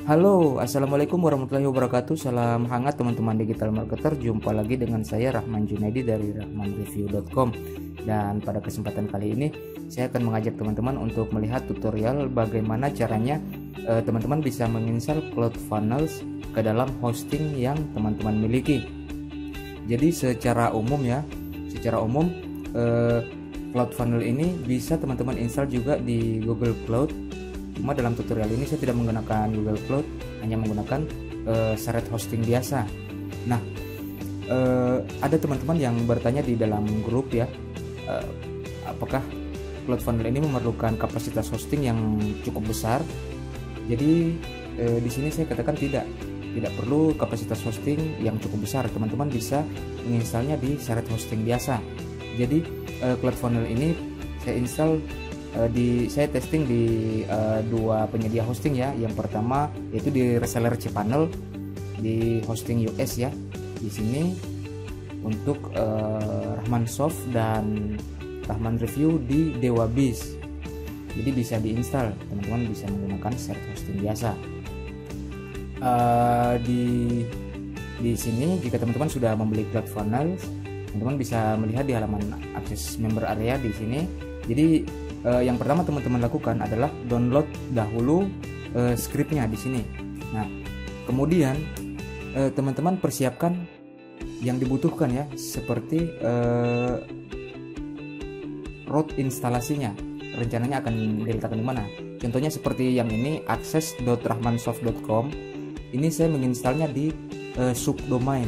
Halo, assalamualaikum warahmatullahi wabarakatuh. Salam hangat teman-teman digital marketer. Jumpa lagi dengan saya Rahman Junaidi dari rahmanreview.com. Dan pada kesempatan kali ini saya akan mengajak teman-teman untuk melihat tutorial bagaimana caranya teman-teman bisa menginstal CloudFunnels ke dalam hosting yang teman-teman miliki. Jadi secara umum CloudFunnels ini bisa teman-teman install juga di Google Cloud. Cuma dalam tutorial ini saya tidak menggunakan Google Cloud, hanya menggunakan shared hosting biasa. Nah, ada teman-teman yang bertanya di dalam grup ya, apakah CloudFunnels ini memerlukan kapasitas hosting yang cukup besar? Jadi di sini saya katakan tidak perlu kapasitas hosting yang cukup besar. Teman-teman bisa menginstalnya di shared hosting biasa. Jadi CloudFunnels ini saya install saya testing di dua penyedia hosting ya. Yang pertama yaitu di reseller cPanel di hosting US ya. Di sini untuk Rahmansoft dan Rahman Review di DewaBiz. Jadi bisa diinstal, teman-teman bisa menggunakan shared hosting biasa. Di sini jika teman-teman sudah membeli CloudFunnels, teman-teman bisa melihat di halaman akses member area di sini. Jadi yang pertama teman-teman lakukan adalah download dahulu scriptnya di sini. Nah, kemudian teman-teman persiapkan yang dibutuhkan ya, seperti root instalasinya. Rencananya akan diletakkan di mana? Contohnya seperti yang ini, access.rahmansoft.com. Ini saya menginstalnya di subdomain.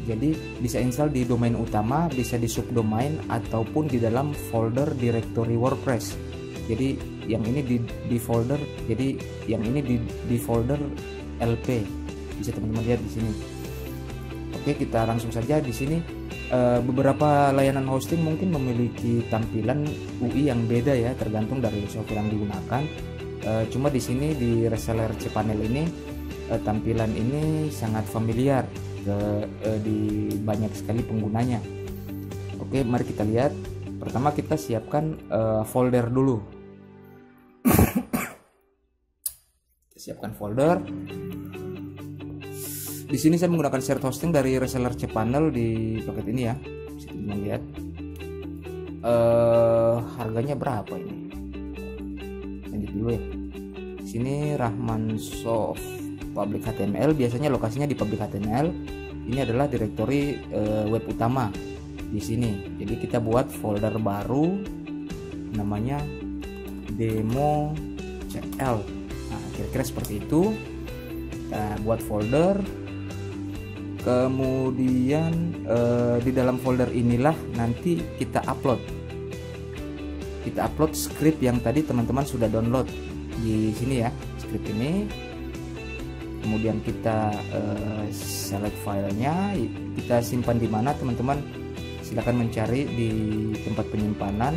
Jadi bisa install di domain utama, bisa di subdomain ataupun di dalam folder directory WordPress. Jadi yang ini di folder, LP. Bisa teman-teman lihat di sini. Oke, kita langsung saja di sini. Beberapa layanan hosting mungkin memiliki tampilan UI yang beda ya, tergantung dari software yang digunakan. Cuma di sini di reseller cPanel ini tampilan ini sangat familiar di banyak sekali penggunanya. Oke, mari kita lihat. Pertama kita siapkan folder dulu. Siapkan folder. Di sini saya menggunakan shared hosting dari reseller cPanel di paket ini ya. Bisa teman lihat. Harganya berapa ini? Lanjut dulu ya. Di sini Rahmansoft Public HTML, biasanya lokasinya di Public HTML. Ini adalah direktori web utama di sini. Jadi kita buat folder baru namanya demo CL. Nah, kira-kira seperti itu. Kita buat folder. Kemudian di dalam folder inilah nanti kita upload. Kita upload script yang tadi teman-teman sudah download di sini ya, script ini. Kemudian kita select filenya, kita simpan di mana teman-teman, silakan mencari di tempat penyimpanan.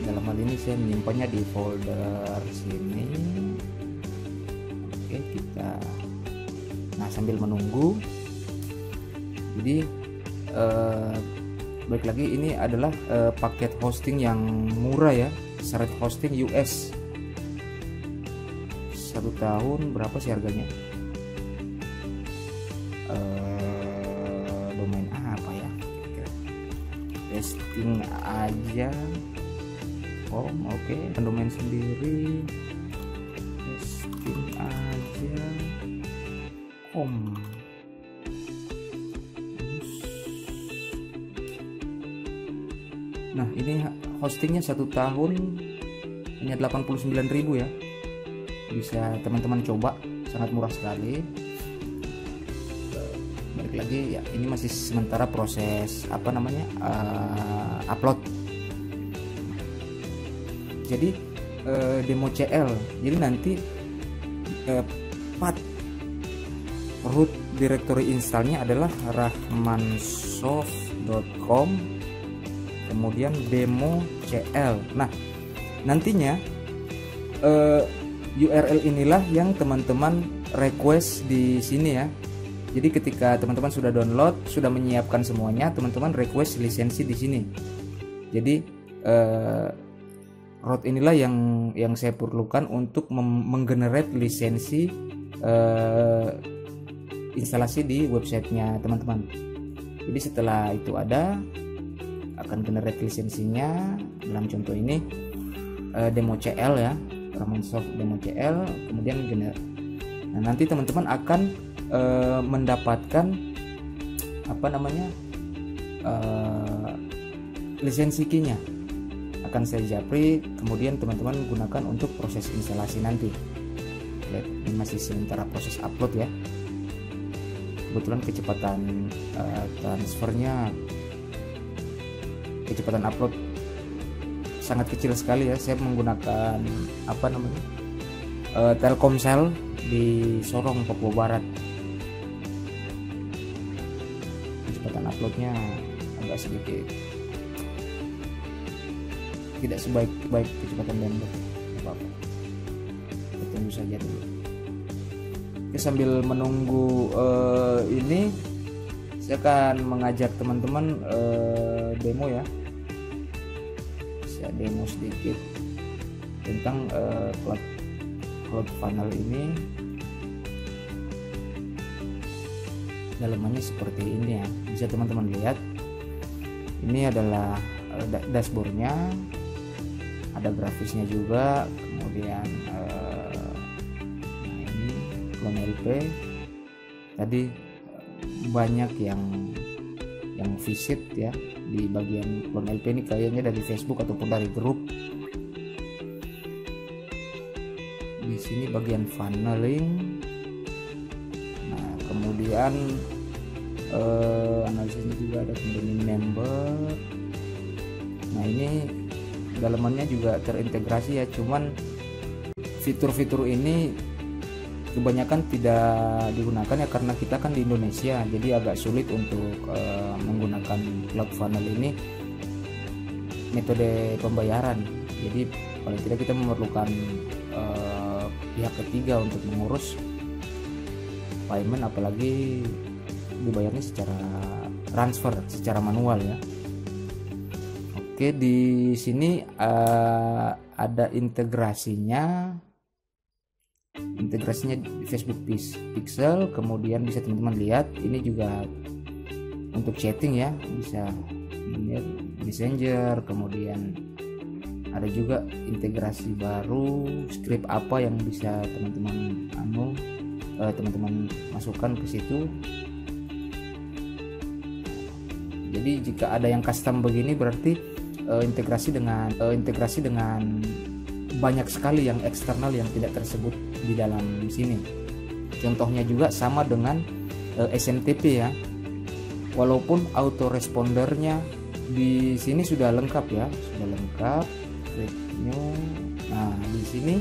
Dalam hal ini saya menyimpannya di folder sini. Oke, sambil menunggu. Jadi balik lagi, ini adalah paket hosting yang murah ya, shared hosting US. 1 tahun berapa sih harganya? Domain apa ya? Testing aja. Oke. Domain sendiri. Testing aja. Nah, ini hostingnya 1 tahun hanya 89.000 ya. Bisa teman-teman coba, sangat murah sekali. Balik lagi ya, ini masih sementara proses upload. Jadi demo CL. Jadi nanti path root directory installnya adalah rahmansoft.com kemudian demo CL. Nah, nantinya URL inilah yang teman-teman request di sini ya. Jadi ketika teman-teman sudah download, sudah menyiapkan semuanya, teman-teman request lisensi di sini. Jadi route inilah yang saya perlukan untuk menggenerate lisensi instalasi di websitenya teman-teman. Jadi setelah itu ada, akan generate lisensinya. Dalam contoh ini demo CL ya, Ramonsoft demo CL, kemudian generate. Nah, nanti teman-teman akan mendapatkan apa namanya lisensi key-nya akan saya japri, kemudian teman-teman gunakan untuk proses instalasi nanti. Lihat, ini masih sementara proses upload ya. Kebetulan kecepatan transfernya, kecepatan upload sangat kecil sekali ya. Saya menggunakan apa namanya Telkomsel di Sorong, Papua Barat. Kecepatan uploadnya agak sedikit tidak sebaik kecepatan download. Apa-apa, kita tunggu saja dulu. Oke, sambil menunggu ini saya akan mengajak teman-teman demo ya. Saya demo sedikit tentang Cloud Funnel ini. Dalamannya seperti ini ya, bisa teman-teman lihat. Ini adalah dashboardnya, ada grafisnya juga, kemudian nah ini Clone LP. Tadi banyak yang visit ya di bagian Clone LP ini, kayaknya dari Facebook ataupun dari grup. Di sini bagian funneling. Nah, kemudian analisisnya juga ada, kemudian member. Nah, ini dalamannya juga terintegrasi ya, cuman fitur-fitur ini kebanyakan tidak digunakan ya karena kita kan di Indonesia, jadi agak sulit untuk menggunakan Cloud Funnel ini metode pembayaran. Jadi paling tidak kita memerlukan pihak ketiga untuk mengurus payment, apalagi dibayarnya secara transfer, secara manual ya. Oke, di sini ada integrasinya di Facebook Pixel. Kemudian bisa teman-teman lihat, ini juga untuk chatting ya, bisa lihat Messenger. Kemudian ada juga integrasi baru, script apa yang bisa teman-teman masukkan ke situ. Jadi jika ada yang custom begini, berarti integrasi dengan banyak sekali yang eksternal yang tidak tersebut di dalam sini. Contohnya juga sama dengan SMTP ya. Walaupun autorespondernya di sini sudah lengkap ya, create new. Nah, di sini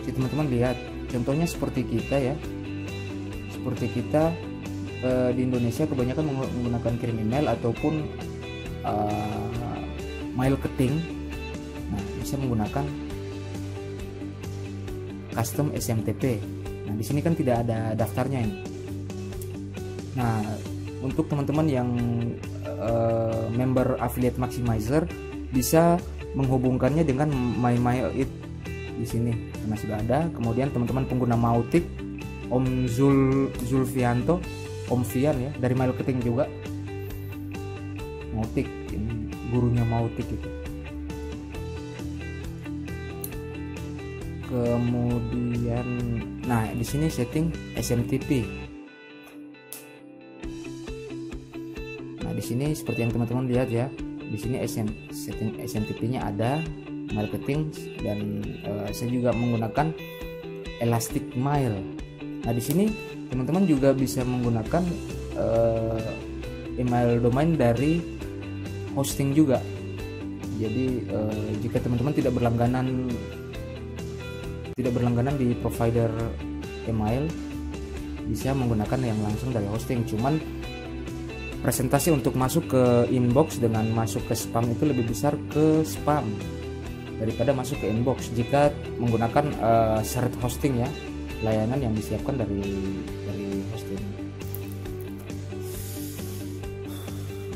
si teman-teman lihat contohnya seperti kita ya. Seperti kita di Indonesia kebanyakan menggunakan kirim email ataupun marketing. Nah, bisa menggunakan custom SMTP. Nah, di sini kan tidak ada daftarnya ini. Nah, untuk teman-teman yang member affiliate maximizer bisa menghubungkannya dengan MyMailIt di sini karena sudah ada. Kemudian teman-teman pengguna Mautic, Om Zulfianto, Om Fian ya, dari marketing juga. Mautic, ini gurunya Mautic itu. Kemudian, nah di sini setting SMTP. Nah di sini seperti yang teman-teman lihat ya, di sini setting SMTP-nya ada, marketing, dan saya juga menggunakan Elastic Mail. Nah di sini teman-teman juga bisa menggunakan email domain dari hosting juga. Jadi jika teman-teman tidak berlangganan di provider email, bisa menggunakan yang langsung dari hosting. Cuman presentasi untuk masuk ke inbox dengan masuk ke spam itu lebih besar ke spam daripada masuk ke inbox jika menggunakan shared hosting ya, layanan yang disiapkan dari hosting.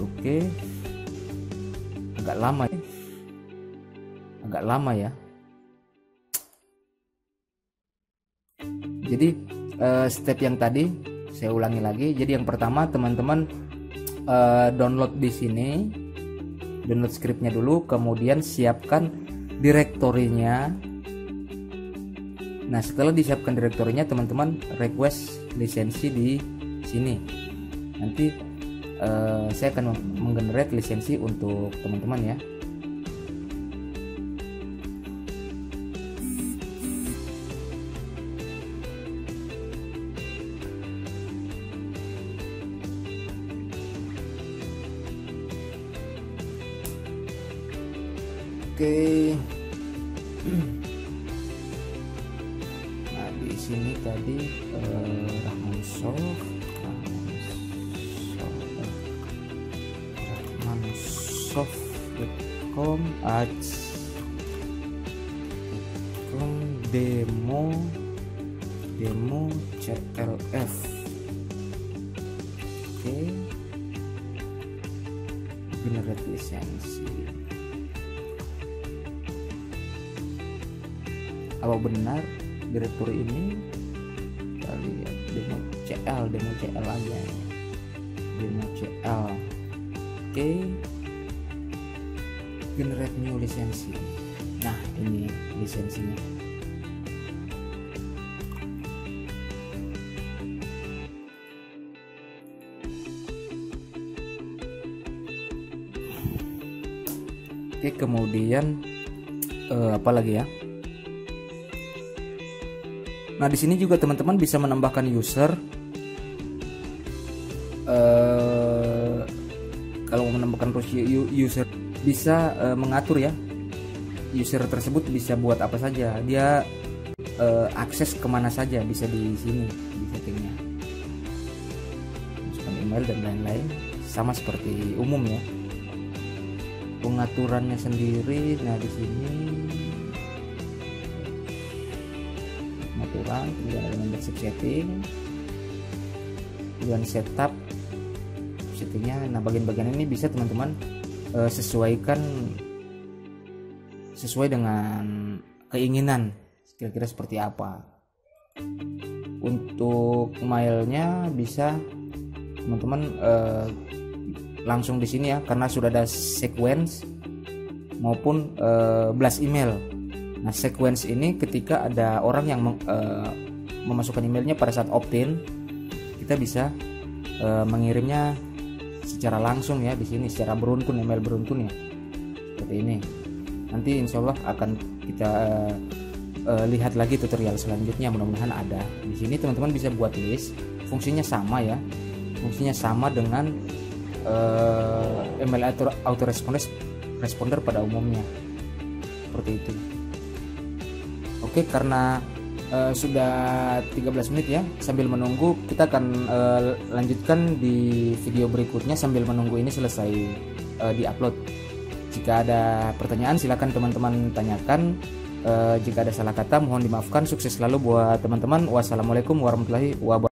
Oke, agak lama ya. Jadi step yang tadi saya ulangi lagi. Jadi yang pertama teman-teman download di sini, download scriptnya dulu, kemudian siapkan direktorinya. Nah setelah disiapkan direktorinya, teman-teman request lisensi di sini. Nanti saya akan menggenerate lisensi untuk teman-teman ya. Oke. Nah di sini tadi rahmansoft.com demo CLF. Oke, generate lisensi. Apa benar direktori ini? Kita lihat demo CL aja, demo CL. Oke, generate new lisensi. Nah ini lisensinya. Oke, kemudian apa lagi ya? Nah di sini juga teman-teman bisa menambahkan user. Kalau mau menambahkan user bisa mengatur ya, user tersebut bisa buat apa saja, dia akses kemana saja bisa di sini di settingnya, masukkan email dan lain-lain, sama seperti umum ya. Pengaturannya sendiri, nah di sini pengaturan, kemudian ada membership setting, kemudian setup settingnya. Nah bagian-bagian ini bisa teman-teman sesuaikan sesuai dengan keinginan kira-kira seperti apa. Untuk mailnya bisa teman-teman langsung di sini ya, karena sudah ada sequence maupun blast email. Nah sequence ini ketika ada orang yang memasukkan emailnya pada saat opt-in, kita bisa mengirimnya secara langsung ya di sini, secara beruntun, email beruntun ya, seperti ini. Nanti insya Allah akan kita lihat lagi tutorial selanjutnya, mudah-mudahan ada. Di sini teman-teman bisa buat list, fungsinya sama ya, fungsinya sama dengan email autoresponder pada umumnya, seperti itu. Oke, karena sudah 13 menit ya, sambil menunggu kita akan lanjutkan di video berikutnya sambil menunggu ini selesai diupload. Jika ada pertanyaan silakan teman-teman tanyakan. Jika ada salah kata mohon dimaafkan. Sukses selalu buat teman-teman. Wassalamualaikum warahmatullahi wabarakatuh.